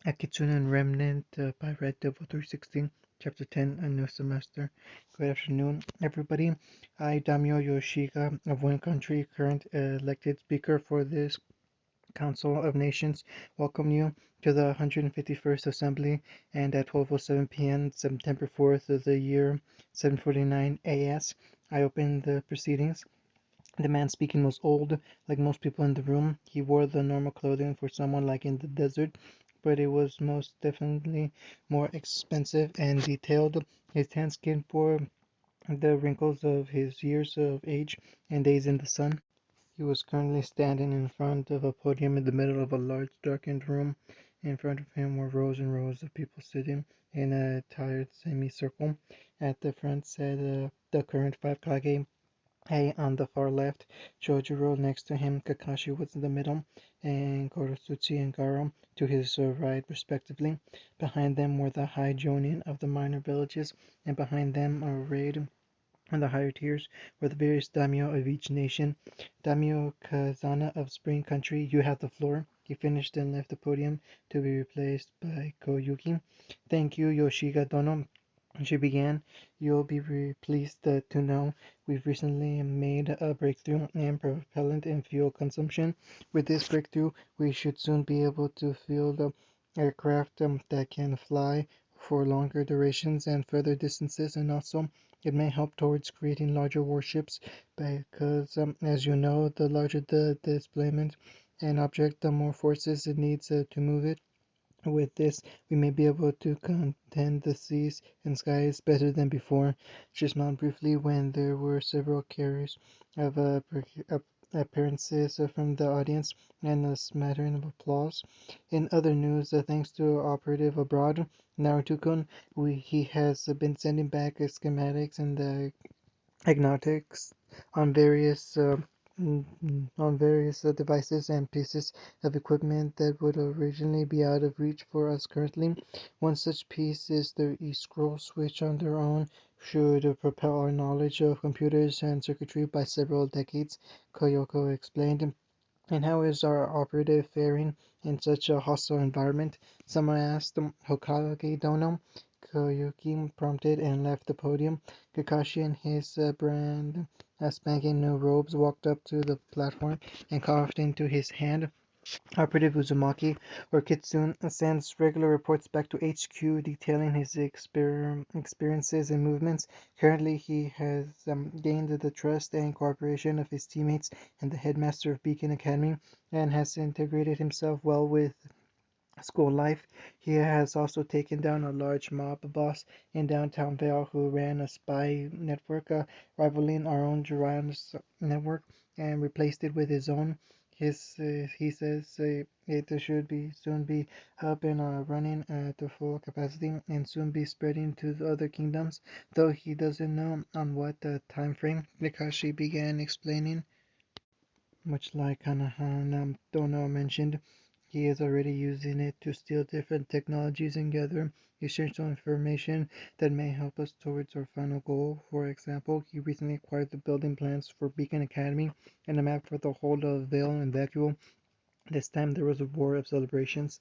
A Kitsune Remnant by Red Devil 316, Chapter 10, A New Semester. Good afternoon, everybody. I, Daimyo Yoshiga of One Country, current elected speaker for this Council of Nations, welcome you to the 151st Assembly, and at 12:07 p.m., September 4th of the year 749 AS, I open the proceedings. The man speaking was old, like most people in the room. He wore the normal clothing for someone like in the desert, but it was most definitely more expensive and detailed. His tan skin bore the wrinkles of his years of age and days in the sun. He was currently standing in front of a podium in the middle of a large darkened room. In front of him were rows and rows of people sitting in a tired semicircle. At the front sat the current five Kage. On the far left, Chojuro next to him, Kakashi was in the middle, and Korosutsu and Garo to his right respectively. Behind them were the high jonin of the minor villages, and behind them, arrayed on the higher tiers, were the various daimyo of each nation. Daimyo Kazana of Spring Country, you have the floor. He finished and left the podium to be replaced by Koyuki. Thank you, Yoshiga Dono. She began, "You'll be pleased to know we've recently made a breakthrough in propellant and fuel consumption. With this breakthrough, we should soon be able to field aircraft that can fly for longer durations and further distances, and also it may help towards creating larger warships because, as you know, the larger the displacement an object, the more forces it needs to move it. With this, we may be able to contend the seas and skies better than before." She smiled briefly when there were several carriers of appearances from the audience and a smattering of applause. In other news, thanks to our operative abroad, Naruto-kun, he has been sending back schematics and the agnostics on various devices and pieces of equipment that would originally be out of reach for us currently. One such piece is the e-scrolls, which on their own should propel our knowledge of computers and circuitry by several decades, Koyoko explained. "And how is our operative faring in such a hostile environment?" someone asked. "Hokage Dono," Koyuki prompted, and left the podium. Kakashi in his brand spanking new robes walked up to the platform and coughed into his hand. Operative Uzumaki, or Kitsune, sends regular reports back to HQ detailing his experiences and movements. Currently, he has gained the trust and cooperation of his teammates and the headmaster of Beacon Academy, and has integrated himself well with school life. He has also taken down a large mob boss in downtown Vale who ran a spy network rivaling our own Jiraiya's network, and replaced it with his own. He says it should be soon be up and running at the full capacity and soon be spreading to the other kingdoms, though he doesn't know on what time frame. Mikashi began explaining. Much like Kanahana Dono mentioned, he is already using it to steal different technologies and gather essential information that may help us towards our final goal. For example, he recently acquired the building plans for Beacon Academy and a map for the whole of Vale and Vacuole. This time there was a roar of celebrations.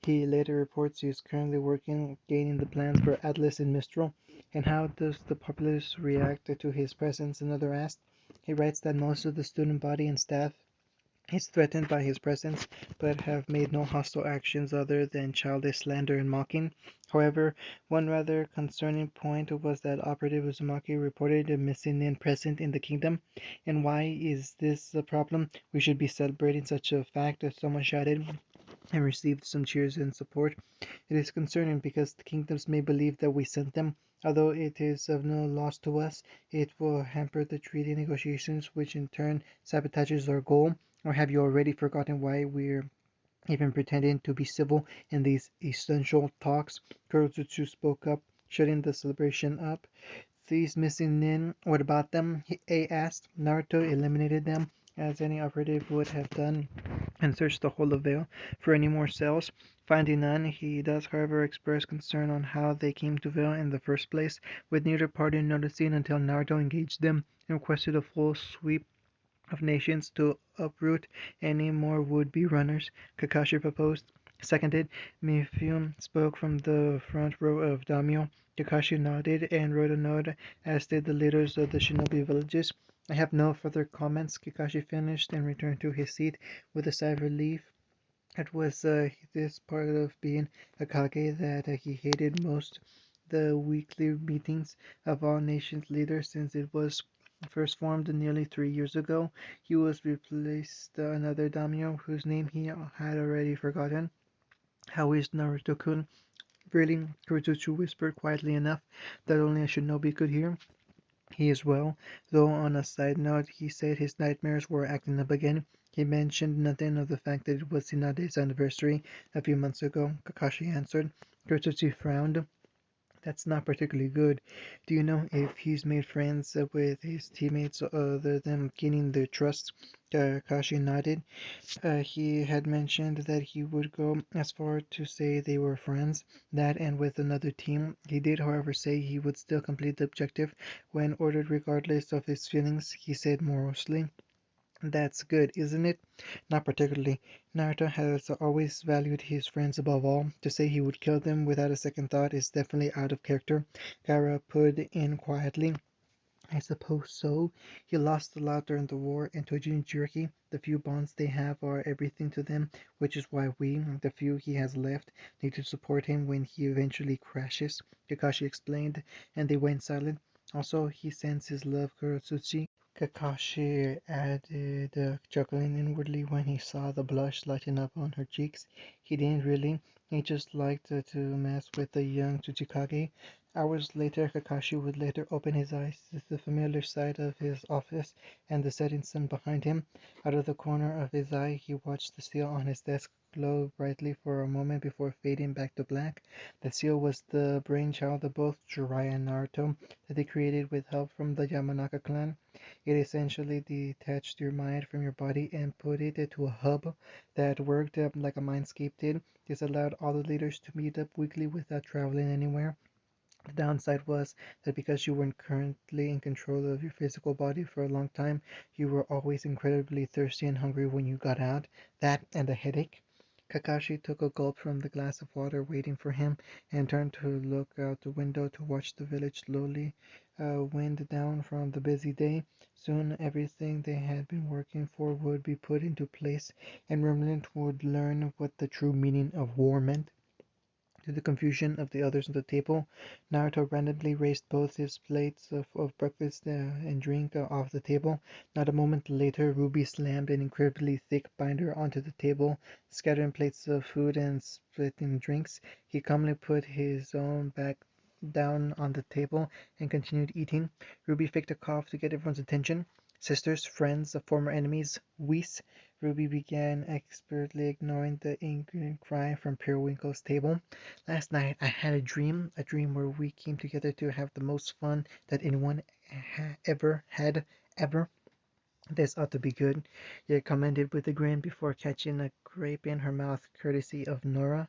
He later reports he is currently working gaining the plans for Atlas and Mistral. "And how does the populace react to his presence?" another asked. He writes that most of the student body and staff is threatened by his presence, but have made no hostile actions other than childish slander and mocking. However, one rather concerning point was that Operative Uzumaki reported a missing nin present in the kingdom. "And why is this a problem? We should be celebrating such a fact," as someone shouted, and received some cheers and support. "It is concerning because the kingdoms may believe that we sent them. Although it is of no loss to us, it will hamper the treaty negotiations, which in turn sabotages our goal. Or have you already forgotten why we're even pretending to be civil in these essential talks?" Kurotsuchu spoke up, shutting the celebration up. "These missing nin, what about them?" A asked. "Naruto eliminated them, as any operative would have done, and searched the whole of Vale for any more cells. Finding none, he does however express concern on how they came to Vale in the first place, with neither party noticing until Naruto engaged them and requested a full sweep of nations to uproot any more would-be runners," Kakashi proposed. Seconded. Mifune spoke from the front row of daimyo. Kakashi nodded and wrote a note, as did the leaders of the shinobi villages. I have no further comments, Kakashi finished and returned to his seat with a sigh of relief. It was this part of being a Kage that he hated most, the weekly meetings of all nations leaders since it was first formed nearly 3 years ago. He was replaced another daimyo whose name he had already forgotten. How is Naruto-kun? Really? Kurotsuchi whispered quietly enough that only a shinobi could hear. He is well, though on a side note he said his nightmares were acting up again. He mentioned nothing of the fact that it was Tsunade's anniversary a few months ago, Kakashi answered. Kurotsuchi frowned. That's not particularly good. Do you know if he's made friends with his teammates other than gaining their trust? Kakashi nodded. He had mentioned that he would go as far to say they were friends, that and with another team. He did, however, say he would still complete the objective when ordered regardless of his feelings, he said morosely. That's good, isn't it? Not particularly. Naruto has always valued his friends above all. To say he would kill them without a second thought is definitely out of character, Gaara put in quietly. I suppose so. He lost a lot during the war, and to Jinchuriki, the few bonds they have are everything to them, which is why we, the few he has left, need to support him when he eventually crashes, Kakashi explained, and they went silent. Also, he sends his love, Kurotsuchi. Kakashi added, chuckling inwardly when he saw the blush lighting up on her cheeks. He didn't really. He just liked to mess with the young Tsuchikage. Hours later, Kakashi would later open his eyes to the familiar sight of his office and the setting sun behind him. Out of the corner of his eye, he watched the seal on his desk glow brightly for a moment before fading back to black. The seal was the brainchild of both Jiraiya and Naruto that they created with help from the Yamanaka clan. It essentially detached your mind from your body and put it into a hub that worked like a mindscape did. This allowed all the leaders to meet up weekly without traveling anywhere. The downside was that because you weren't currently in control of your physical body for a long time, you were always incredibly thirsty and hungry when you got out. That and a headache. Kakashi took a gulp from the glass of water waiting for him and turned to look out the window to watch the village slowly wind down from the busy day. Soon everything they had been working for would be put into place, and Remnant would learn what the true meaning of war meant. To the confusion of the others at the table, Naruto randomly raised both his plates of breakfast and drink off the table. Not a moment later, Ruby slammed an incredibly thick binder onto the table, scattering plates of food and splitting drinks. He calmly put his own back down on the table and continued eating. Ruby faked a cough to get everyone's attention. Sisters, friends, former enemies, Whis. Ruby began expertly ignoring the angry cry from Periwinkle's table. Last night I had a dream where we came together to have the most fun that anyone ever had, ever. This ought to be good, Ye commented with a grin before catching a grape in her mouth courtesy of Nora.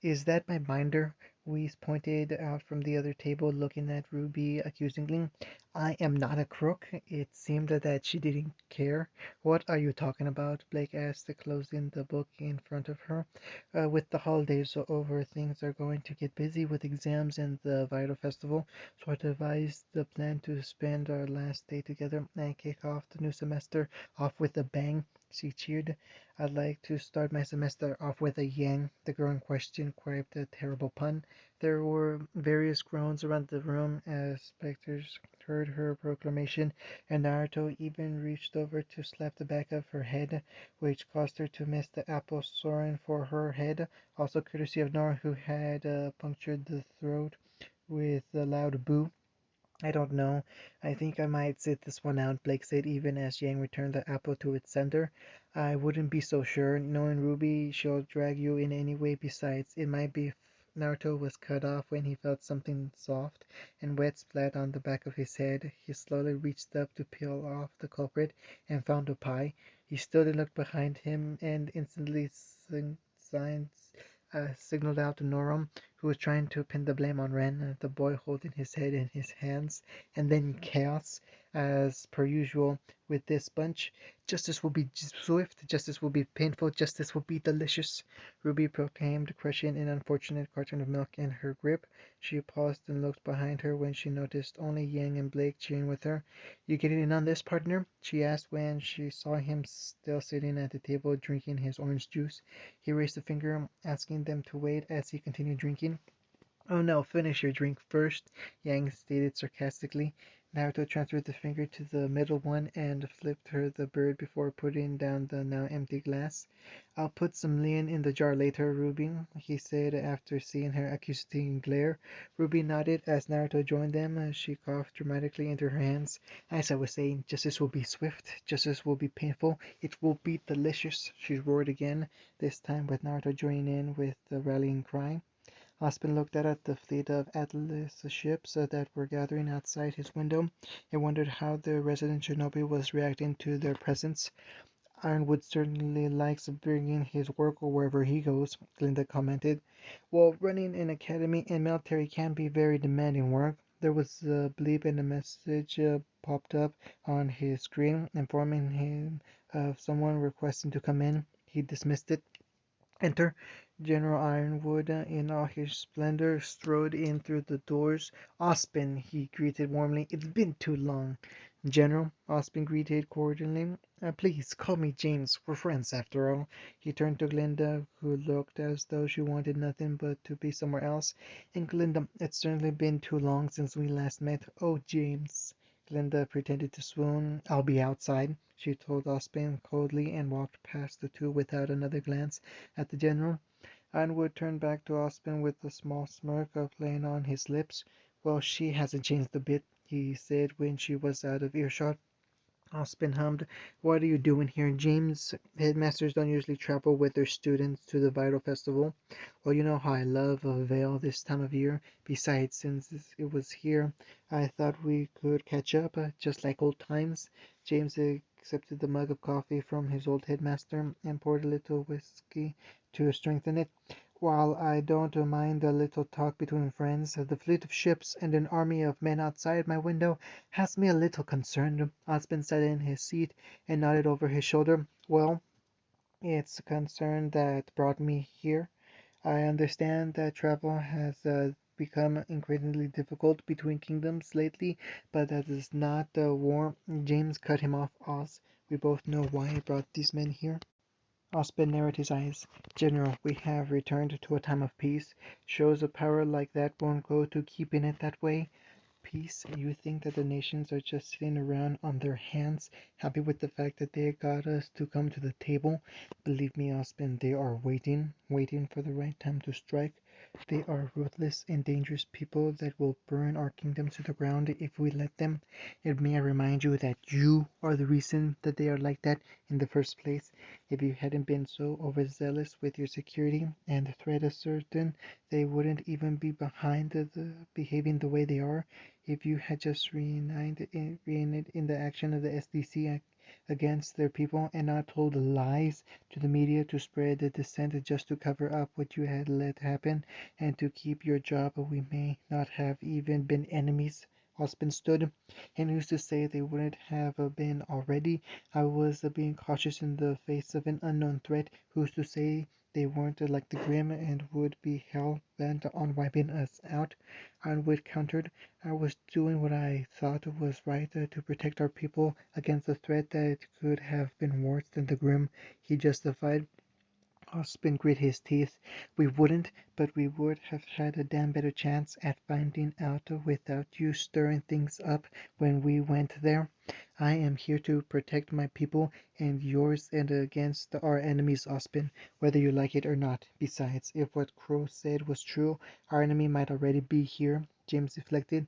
Is that my binder? Whis pointed out from the other table, looking at Ruby accusingly. I am not a crook. It seemed that she didn't care. What are you talking about? Blake asked, closing the book in front of her. With the holidays over, things are going to get busy with exams and the Vital Festival, so I devised the plan to spend our last day together and kick off the new semester off with a bang. She cheered. I'd like to start my semester off with a yang. The girl in question quipped a terrible pun. There were various groans around the room as spectators heard her proclamation, and Naruto even reached over to slap the back of her head, which caused her to miss the apple soaring for her head, also courtesy of Nora, who had punctured the throat with a loud boo. I don't know. I think I might sit this one out, Blake said, even as Yang returned the apple to its sender. I wouldn't be so sure. Knowing Ruby, she'll drag you in any way. Besides, it might be Naruto was cut off when he felt something soft and wet splat on the back of his head. He slowly reached up to peel off the culprit and found a pie. He stood and looked behind him and instantly signaled out to Noram, who was trying to pin the blame on Ren, the boy holding his head in his hands, and then chaos, as per usual with this bunch. Justice will be swift, justice will be painful, justice will be delicious, Ruby proclaimed, crushing an unfortunate carton of milk in her grip. She paused and looked behind her when she noticed only Yang and Blake cheering with her. You getting in on this, partner? She asked when she saw him still sitting at the table drinking his orange juice. He raised a finger, asking them to wait as he continued drinking. Oh no, finish your drink first, Yang stated sarcastically. Naruto transferred the finger to the middle one and flipped her the bird before putting down the now empty glass. I'll put some lien in the jar later, Ruby, he said after seeing her accusing glare. Ruby nodded as Naruto joined them. She coughed dramatically into her hands. As I was saying, justice will be swift, justice will be painful, it will be delicious, she roared again, this time with Naruto joining in with the rallying cry. Aspen looked out at the fleet of Atlas ships that were gathering outside his window and wondered how the resident shinobi was reacting to their presence. Ironwood certainly likes bringing his work wherever he goes, Glinda commented. Well, running an academy and military can be very demanding work. There was a bleep and a message popped up on his screen informing him of someone requesting to come in. He dismissed it. Enter General Ironwood in all his splendor strode in through the doors. Ozpin, he greeted warmly. It's been too long. General, Ozpin greeted cordially. Please call me James. We're friends after all. He turned to Glinda, who looked as though she wanted nothing but to be somewhere else. And Glinda, it's certainly been too long since we last met. Oh, James. Glinda pretended to swoon. I'll be outside, she told Ozpin coldly and walked past the two without another glance at the general. Ironwood turned back to Ozpin with a small smirk playing on his lips. Well, she hasn't changed a bit, he said when she was out of earshot. Ozpin hummed. What are you doing here, James? Headmasters don't usually travel with their students to the Vital Festival. Well, you know how I love a veil this time of year. Besides, since it was here, I thought we could catch up, just like old times. James accepted the mug of coffee from his old headmaster and poured a little whiskey to strengthen it. While I don't mind a little talk between friends, the fleet of ships and an army of men outside my window has me a little concerned. Osmond sat in his seat and nodded over his shoulder. Well, it's a concern that brought me here. I understand that travel has become increasingly difficult between kingdoms lately, but that is not the war. James cut him off. Oz, we both know why he brought these men here. Osmond narrowed his eyes. General, we have returned to a time of peace. Shows of power like that won't go to keeping it that way. Peace? You think that the nations are just sitting around on their hands, happy with the fact that they got us to come to the table? Believe me, Osmond, they are waiting for the right time to strike. They are ruthless and dangerous people that will burn our kingdom to the ground if we let them. And may I remind you that you are the reason that they are like that in the first place. If you hadn't been so overzealous with your security and the threat is certain, they wouldn't even be behind behaving the way they are. If you had just reunited in the action of the SDC against their people and not told lies to the media to spread the dissent just to cover up what you had let happen and to keep your job, we may not have even been enemies. Husband stood, and who's to say they wouldn't have been already? I was being cautious in the face of an unknown threat. Who's to say they weren't like the Grim and would be hell bent on wiping us out? Ironwood countered. I was doing what I thought was right to protect our people against a threat that could have been worse than the Grim, he justified. Osmond grit his teeth. We wouldn't, but we would have had a damn better chance at finding out without you stirring things up when we went there. I am here to protect my people and yours and against our enemies, Osmond, whether you like it or not. Besides, if what Crow said was true, our enemy might already be here, James reflected.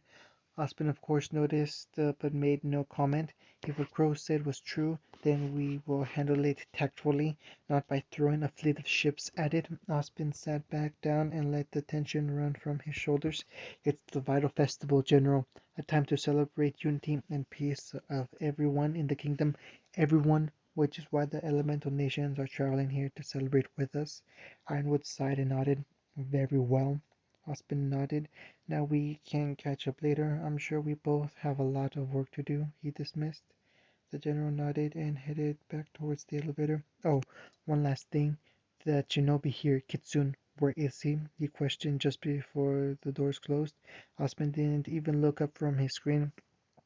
Osmond of course noticed, but made no comment. If what Crow said was true, then we will handle it tactfully, not by throwing a fleet of ships at it. Osmond sat back down and let the tension run from his shoulders. It's the Vital Festival, General, a time to celebrate unity and peace of everyone in the kingdom, everyone, which is why the elemental nations are traveling here to celebrate with us. Ironwood sighed and nodded. Very well. Aspen nodded. Now we can catch up later. I'm sure we both have a lot of work to do, he dismissed. The general nodded and headed back towards the elevator. Oh, one last thing. That shinobi here, Kitsune, where is he? He questioned just before the doors closed. Osmond didn't even look up from his screen.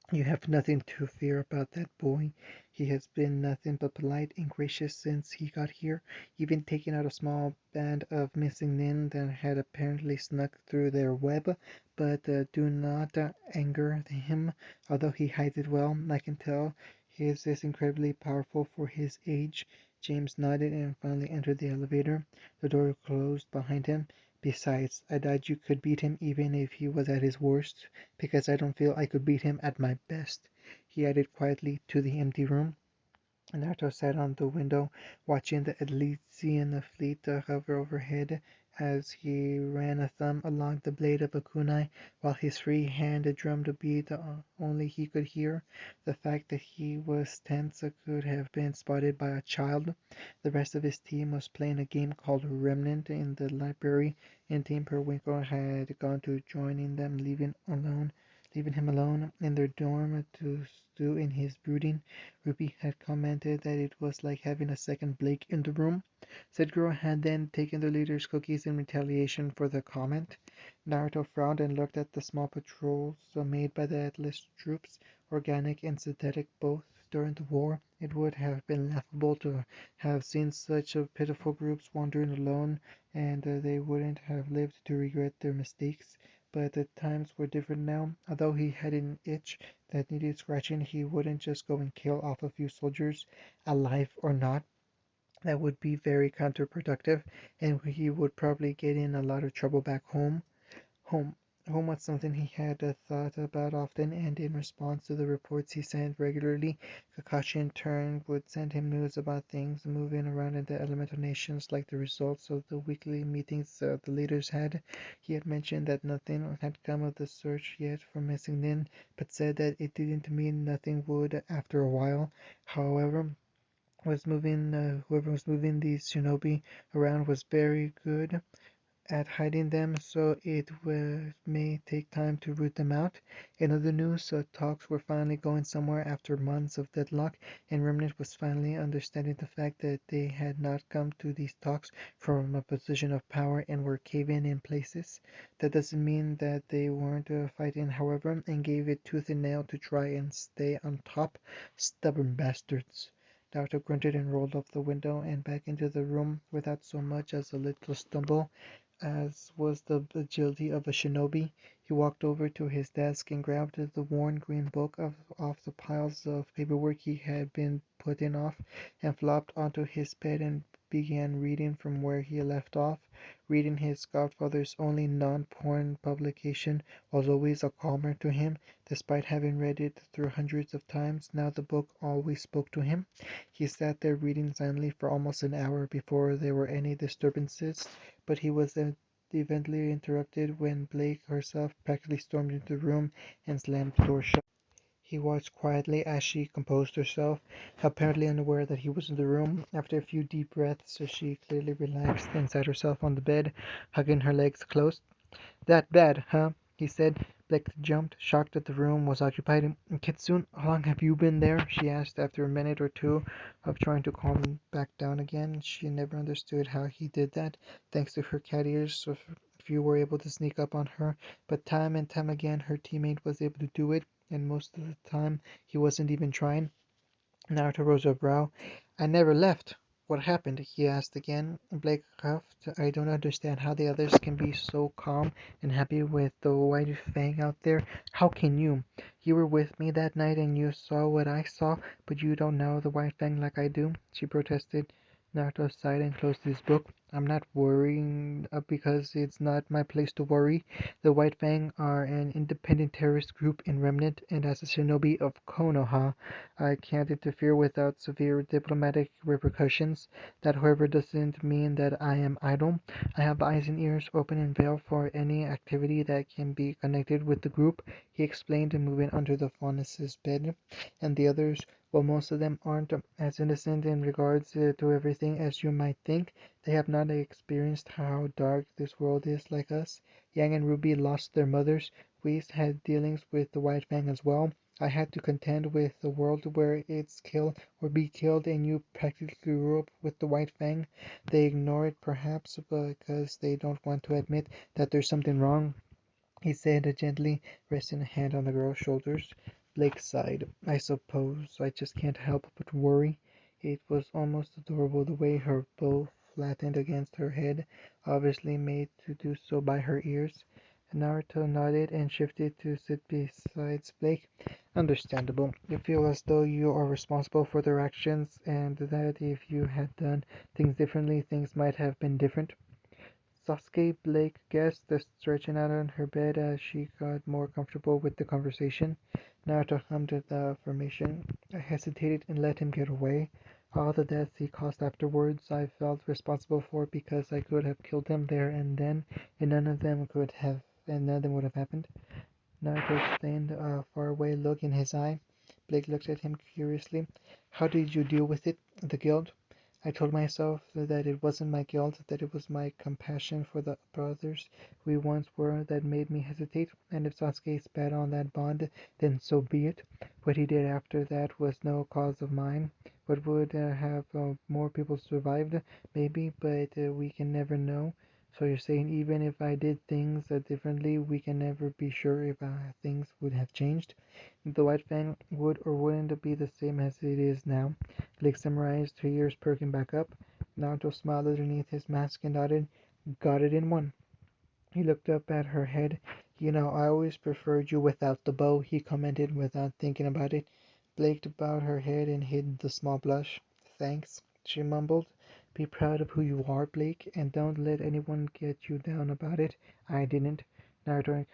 You have nothing to fear about that boy. He has been nothing but polite and gracious since he got here, even taking out a small band of missing nin that had apparently snuck through their web. But do not anger him, although he hides it well, I can tell. His is incredibly powerful for his age. James nodded and finally entered the elevator. The door closed behind him. Besides, I doubt you could beat him even if he was at his worst, because I don't feel I could beat him at my best, he added quietly to the empty room. Naruto sat on the window, watching the Elysian fleet hover overhead as he ran a thumb along the blade of a kunai, while his free hand drummed a beat only he could hear. The fact that he was tense could have been spotted by a child. The rest of his team was playing a game called Remnant in the library, and Team Periwinkle had gone to joining them, leaving him alone in their dorm to stew in his brooding. Ruby had commented that it was like having a second Blake in the room. Sedguro had then taken the leader's cookies in retaliation for the comment. Naruto frowned and looked at the small patrols made by the Atlas troops, organic and synthetic both. During the war, it would have been laughable to have seen such a pitiful groups wandering alone, and they wouldn't have lived to regret their mistakes. But the times were different now. Although he had an itch that needed scratching, he wouldn't just go and kill off a few soldiers, alive or not. That would be very counterproductive, and he would probably get in a lot of trouble back home. Home. Home was something he had thought about often, and in response to the reports he sent regularly, Kakashi in turn would send him news about things moving around in the elemental nations, like the results of the weekly meetings the leaders had. He had mentioned that nothing had come of the search yet for missing Nin, but said that it didn't mean nothing would after a while. However, whoever was moving these shinobi around was very good at hiding them, so it may take time to root them out. In other news, talks were finally going somewhere after months of deadlock, and Remnant was finally understanding the fact that they had not come to these talks from a position of power and were caving in places. That doesn't mean that they weren't fighting, however, and gave it tooth and nail to try and stay on top. Stubborn bastards. Naruto grunted and rolled up the window and back into the room without so much as a little stumble. As was the agility of a shinobi, he walked over to his desk and grabbed the worn green book off the piles of paperwork he had been putting off, and flopped onto his bed and began reading from where he left off. Reading his godfather's only non-porn publication was always a calmer to him, despite having read it through hundreds of times. Now the book always spoke to him. He sat there reading silently for almost an hour before there were any disturbances, but he was eventually interrupted when Blake herself practically stormed into the room and slammed the door shut. He watched quietly as she composed herself, apparently unaware that he was in the room. After a few deep breaths, she clearly relaxed and sat herself on the bed, hugging her legs close. "That bad, huh?" he said. Blake jumped, shocked that the room was occupied. "Kitsune, how long have you been there?" she asked after a minute or two of trying to calm him back down again. She never understood how he did that. Thanks to her cat ears, so few were able to sneak up on her, but time and time again her teammate was able to do it, and most of the time he wasn't even trying. Naruto rose a brow. "I never left. What happened?" he asked again. Blake coughed. "I don't understand how the others can be so calm and happy with the White Fang out there. How can you? You were with me that night and you saw what I saw, but you don't know the White Fang like I do," she protested. Naruto sighed and closed his book. "I'm not worrying because it's not my place to worry. The White Fang are an independent terrorist group in Remnant, and as a shinobi of Konoha, I can't interfere without severe diplomatic repercussions. That, however, doesn't mean that I am idle. I have eyes and ears open and veiled for any activity that can be connected with the group," he explained, moving under the Faunus' bed, and the others While most of them aren't as innocent in regards to everything as you might think, they have not experienced how dark this world is like us. Yang and Ruby lost their mothers. We had dealings with the White Fang as well. I had to contend with a world where it's kill or be killed, and you practically grew up with the White Fang. They ignore it perhaps because they don't want to admit that there's something wrong, he said gently, resting a hand on the girl's shoulders. Blake sighed. I suppose I just can't help but worry. It was almost adorable the way her bow flattened against her head, obviously made to do so by her ears. Naruto nodded and shifted to sit beside Blake. Understandable. You feel as though you are responsible for their actions, and that if you had done things differently, things might have been different. Sasuke, Blake guessed, stretching out on her bed as she got more comfortable with the conversation. Naruto hummed the affirmation. I hesitated and let him get away. All the deaths he caused afterwards I felt responsible for because I could have killed him there and then, and none of them would have happened. Naruto explained, a faraway look in his eye. Blake looked at him curiously. How did you deal with it? The guilt? I told myself that it wasn't my guilt, that it was my compassion for the brothers we once were that made me hesitate, and if Sasuke spat on that bond, then so be it. What he did after that was no cause of mine. What would have more people survived? Maybe, but we can never know. So you're saying even if I did things differently, we can never be sure if things would have changed? The White Fang would or wouldn't be the same as it is now. Blake summarized, her ears perking back up. Naruto smiled underneath his mask and nodded. Got it in one. He looked up at her head. You know, I always preferred you without the bow, he commented without thinking about it. Blake bowed her head and hid the small blush. Thanks, she mumbled. Be proud of who you are, Blake, and don't let anyone get you down about it. I didn't. Naruto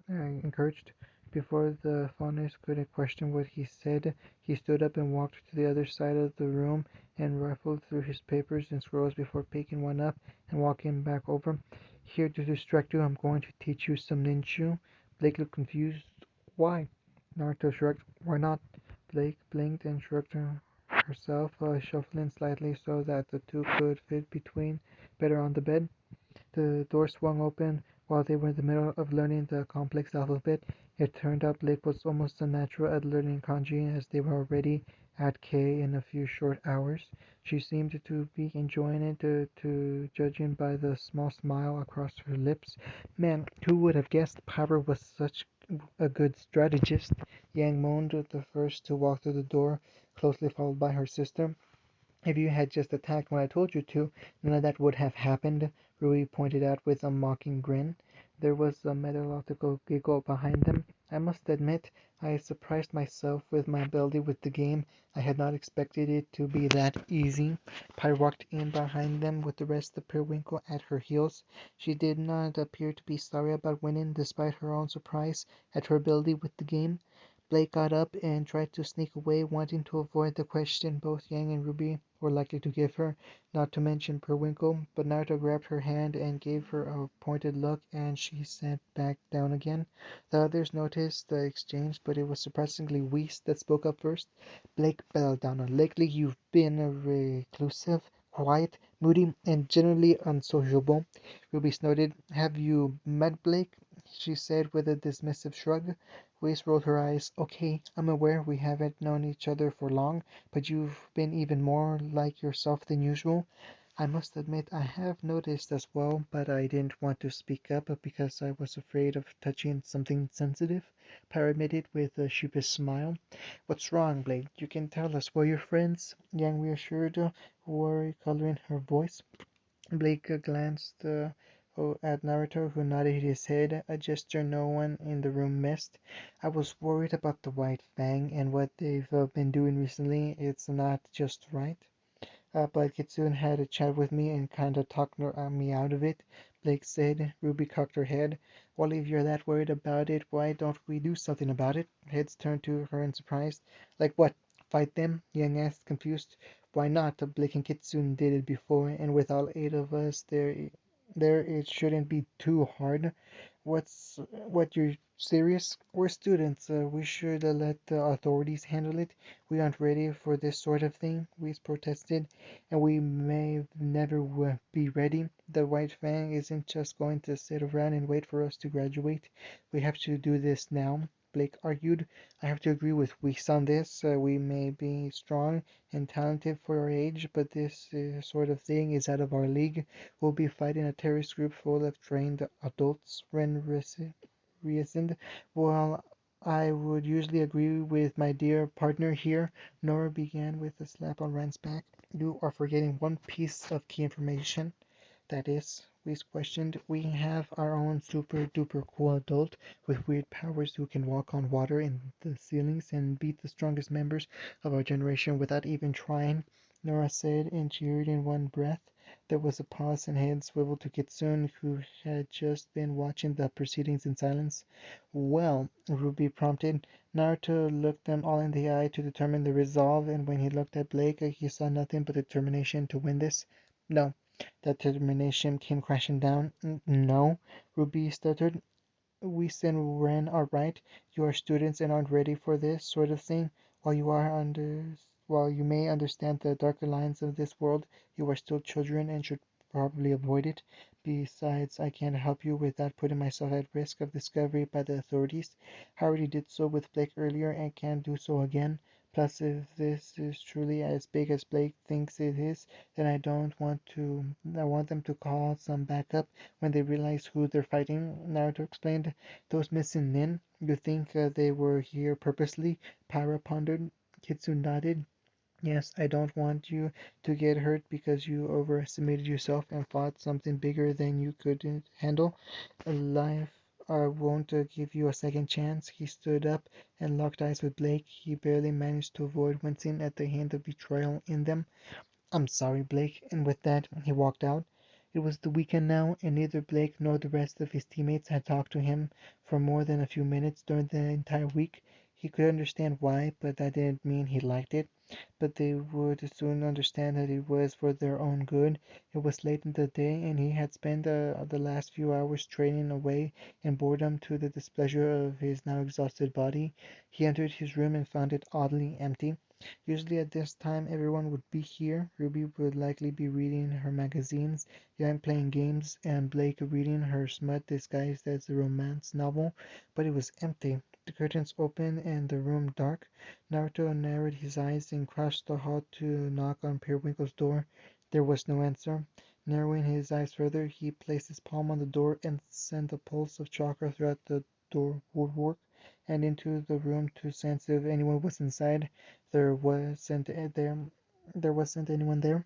encouraged. Before the faunus could question what he said, he stood up and walked to the other side of the room and rifled through his papers and scrolls before picking one up and walking back over. Here to distract you, I'm going to teach you some ninja. Blake looked confused. Why? Naruto shrugged. Why not? Blake blinked and shrugged herself, shuffling slightly so that the two could fit between better on the bed. The door swung open while they were in the middle of learning the complex alphabet. It turned out Blake was almost unnatural at learning kanji, as they were already at K in a few short hours. She seemed to be enjoying it, judging by the small smile across her lips. Man, who would have guessed Pyro was such a good strategist? Yang moaned, the first to walk through the door, closely followed by her sister. If you had just attacked when I told you to, none of that would have happened, Rui pointed out with a mocking grin. There was a metallurgical giggle behind them. I must admit, I surprised myself with my ability with the game. I had not expected it to be that easy. Pi walked in behind them with the rest of Periwinkle at her heels. She did not appear to be sorry about winning, despite her own surprise at her ability with the game. Blake got up and tried to sneak away, wanting to avoid the question both Yang and Ruby were likely to give her, not to mention Periwinkle, but Naruto grabbed her hand and gave her a pointed look, and she sat back down again. The others noticed the exchange, but it was surprisingly Whis that spoke up first. Blake Belladonna, lately you've been reclusive, quiet, moody, and generally unsociable. Ruby snorted. Have you met Blake? She said with a dismissive shrug. Grace rolled her eyes. Okay, I'm aware we haven't known each other for long, but you've been even more like yourself than usual. I must admit I have noticed as well, but I didn't want to speak up because I was afraid of touching something sensitive. Pyra admitted with a sheepish smile. What's wrong, Blake? You can tell us. We're your friends, Yang reassured, worry coloring her voice. Blake glanced at Naruto, who nodded his head, a gesture no one in the room missed. I was worried about the White Fang and what they've been doing recently. It's not just right. But Kitsune had a chat with me and kinda talked me out of it, Blake said. Ruby cocked her head. Well, if you're that worried about it, why don't we do something about it? Heads turned to her in surprise. Like what? Fight them? Yang asked, confused. Why not? Blake and Kitsune did it before, and with all eight of us there it shouldn't be too hard. what you're serious? We're students. We should let the authorities handle it. We aren't ready for this sort of thing, we protested, and we may never be ready. The White Fang isn't just going to sit around and wait for us to graduate. We have to do this now, Blake argued. I have to agree with Weeks on this. We may be strong and talented for our age, but this sort of thing is out of our league. We'll be fighting a terrorist group full of trained adults, Ren reasoned. Well, I would usually agree with my dear partner here, Nora began with a slap on Ren's back. You are forgetting one piece of key information. That is, we questioned, we have our own super duper cool adult with weird powers who can walk on water in the ceilings and beat the strongest members of our generation without even trying, Nora said and cheered in one breath. There was a pause and head swiveled to Kitsune, who had just been watching the proceedings in silence. Well, Ruby prompted. Naruto looked them all in the eye to determine the resolve, and when he looked at Blake, he saw nothing but determination to win this. No. That determination came crashing down. No, Ruby stuttered. We and Ren are right. You are students and aren't ready for this sort of thing. While you are under, while you may understand the darker lines of this world, you are still children and should probably avoid it. Besides, I can't help you without putting myself at risk of discovery by the authorities. I already did so with Blake earlier and can't do so again. Plus, if this is truly as big as Blake thinks it is, then I want them to call some backup when they realize who they're fighting, Naruto explained. Those missing nin, you think they were here purposely? Pyra pondered. Kitsune nodded. Yes, I don't want you to get hurt because you overestimated yourself and fought something bigger than you could handle. Life won't give you a second chance. He stood up and locked eyes with Blake. He barely managed to avoid wincing at the hint of betrayal in them. I'm sorry, Blake, and with that he walked out. It was the weekend now, and neither Blake nor the rest of his teammates had talked to him for more than a few minutes during the entire week. He could understand why, but that didn't mean he liked it. But they would soon understand that it was for their own good. It was late in the day, and he had spent the last few hours training away in boredom to the displeasure of his now exhausted body. He entered his room and found it oddly empty. Usually at this time everyone would be here. Ruby would likely be reading her magazines, Yang playing games, and Blake reading her smut disguised as a romance novel, but it was empty. The curtains open and the room dark. Naruto narrowed his eyes and crossed the hall to knock on Periwinkle's door. There was no answer. Narrowing his eyes further, he placed his palm on the door and sent a pulse of chakra throughout the door woodwork and into the room to sense if anyone was inside. There wasn't there wasn't anyone there.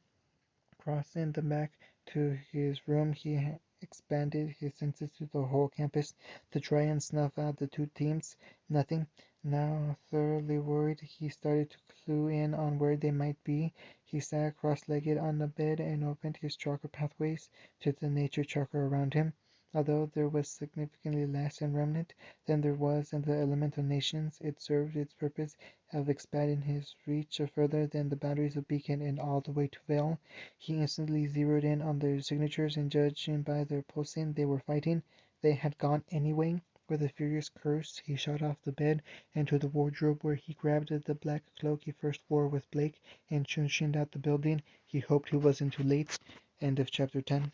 Crossing the back to his room, he expanded his senses to the whole campus to try and snuff out the two teams. Nothing. Now thoroughly worried, he started to clue in on where they might be. He sat cross-legged on the bed and opened his chakra pathways to the nature chakra around him. Although there was significantly less in Remnant than there was in the elemental nations, it served its purpose of expanding his reach further than the boundaries of Beacon and all the way to Vale. He instantly zeroed in on their signatures, and judging by their pulsing, they were fighting. They had gone anyway. With a furious curse, he shot off the bed and to the wardrobe, where he grabbed the black cloak he first wore with Blake and shinned out the building. He hoped he wasn't too late. End of chapter 10.